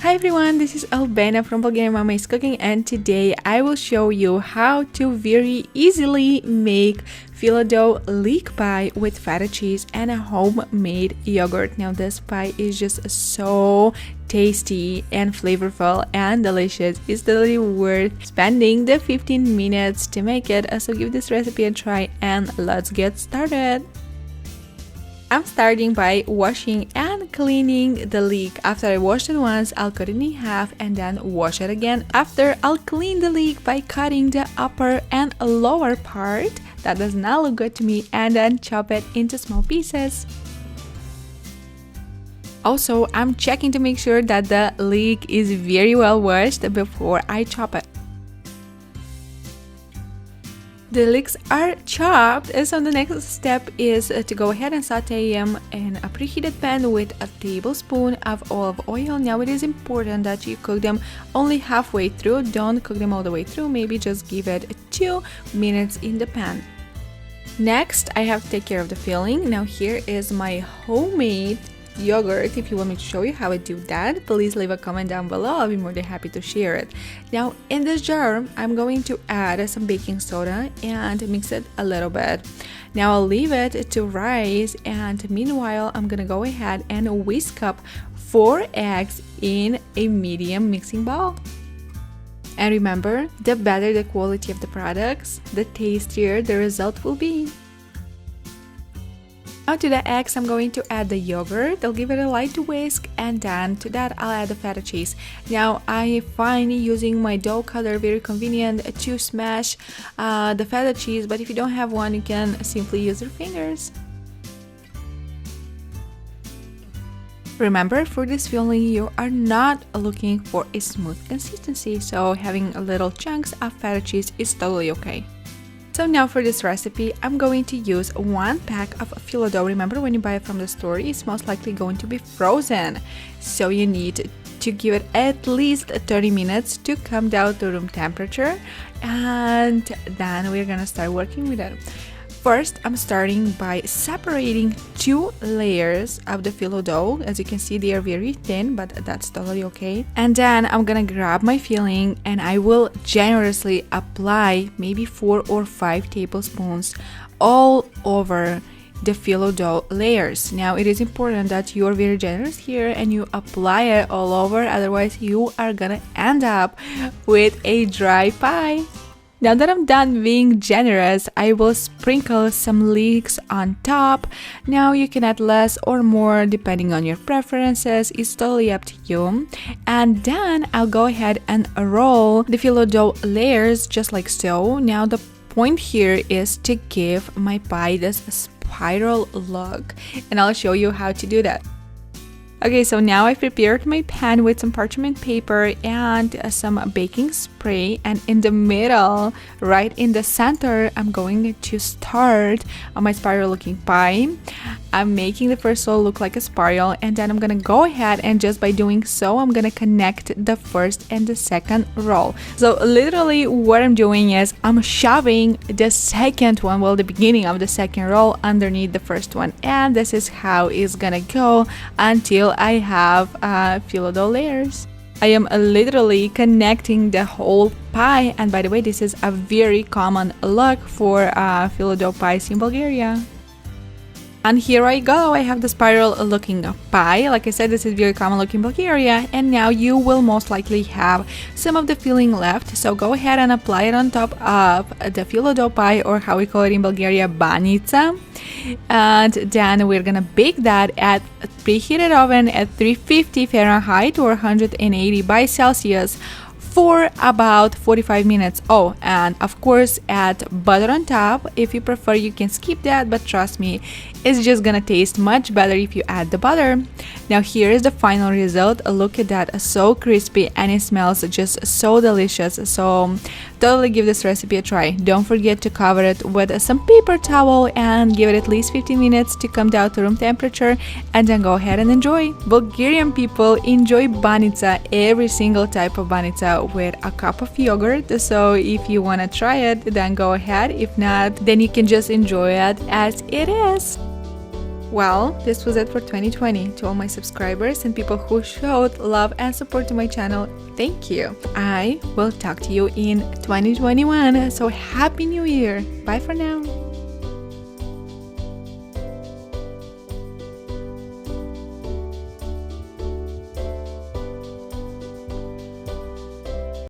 Hi everyone, this is Albana from Bulgarian Mama is Cooking, and today I will show you how to very easily make phyllo dough leek pie with feta cheese and a homemade yogurt. Now this pie is just so tasty and flavorful and delicious. It's totally worth spending the 15 minutes to make it. So give this recipe a try and let's get started. I'm starting by washing and cleaning the leek. After I wash it once, I'll cut it in half and then wash it again. After, I'll clean the leek by cutting the upper and lower part. That does not look good to me, and then chop it into small pieces. Also, I'm checking to make sure that the leek is very well washed before I chop it. The leeks are chopped, so the next step is to go ahead and saute them in a preheated pan with a tablespoon of olive oil. Now it is important that you cook them only halfway through. Don't cook them all the way through, maybe just give it 2 minutes in the pan. Next, I have to take care of the filling. Now here is my homemade yogurt. If you want me to show you how I do that, please leave a comment down below. I'll be more than happy to share it. Now in this jar, I'm going to add some baking soda and mix it a little bit. Now I'll leave it to rise, and meanwhile I'm gonna go ahead and whisk up 4 eggs in a medium mixing bowl. And remember, the better the quality of the products, the tastier the result will be. Now to the eggs, I'm going to add the yogurt. I'll give it a light whisk, and then to that I'll add the feta cheese. Now I find using my dough cutter very convenient to smash the feta cheese, but if you don't have one, you can simply use your fingers. Remember, for this filling, you are not looking for a smooth consistency, so having little chunks of feta cheese is totally okay. So now for this recipe, I'm going to use 1 pack of phyllo dough. Remember, when you buy it from the store, it's most likely going to be frozen. So you need to give it at least 30 minutes to come down to room temperature, and then we're gonna start working with it. First, I'm starting by separating 2 layers of the phyllo dough. As you can see, they are very thin, but that's totally okay. And then I'm gonna grab my filling and I will generously apply maybe 4 or 5 tablespoons all over the phyllo dough layers. Now it is important that you are very generous here and you apply it all over, otherwise you are gonna end up with a dry pie. Now that I'm done being generous, I will sprinkle some leeks on top. Now you can add less or more depending on your preferences, it's totally up to you. And then I'll go ahead and roll the phyllo dough layers just like so. Now the point here is to give my pie this spiral look, and I'll show you how to do that. Okay, so now I've prepared my pan with some parchment paper and some baking spray, and in the middle, right in the center, I'm going to start on my spiral looking pie. I'm making the first roll look like a spiral, and then I'm gonna go ahead and just by doing so, I'm gonna connect the first and the second roll. So literally what I'm doing is I'm shoving the second one, well, the beginning of the second roll underneath the first one, and this is how it's gonna go until I have phyllo dough layers. I am literally connecting the whole pie, and by the way, this is a very common look for phyllo dough pies in Bulgaria. And here I go, I have the spiral looking pie. Like I said, this is very common look in Bulgaria, and now you will most likely have some of the filling left, so go ahead and apply it on top of the phyllo dough pie, or how we call it in Bulgaria, banica. And then we're gonna bake that at a preheated oven at 350 Fahrenheit or 180 by Celsius for about 45 minutes. Oh, and of course add butter on top. If you prefer, you can skip that, but trust me, it's just gonna taste much better if you add the butter. Now here is the final result. Look at that, so crispy, and it smells just so delicious. So totally give this recipe a try. Don't forget to cover it with some paper towel and give it at least 15 minutes to come down to room temperature, and then go ahead and enjoy. Bulgarian people enjoy banica, every single type of banica, with a cup of yogurt. So if you want to try it, then go ahead. If not, then you can just enjoy it as it is. Well, this was it for 2020. To all my subscribers and people who showed love and support to my channel, thank you. I will talk to you in 2021. So happy new year. Bye for now.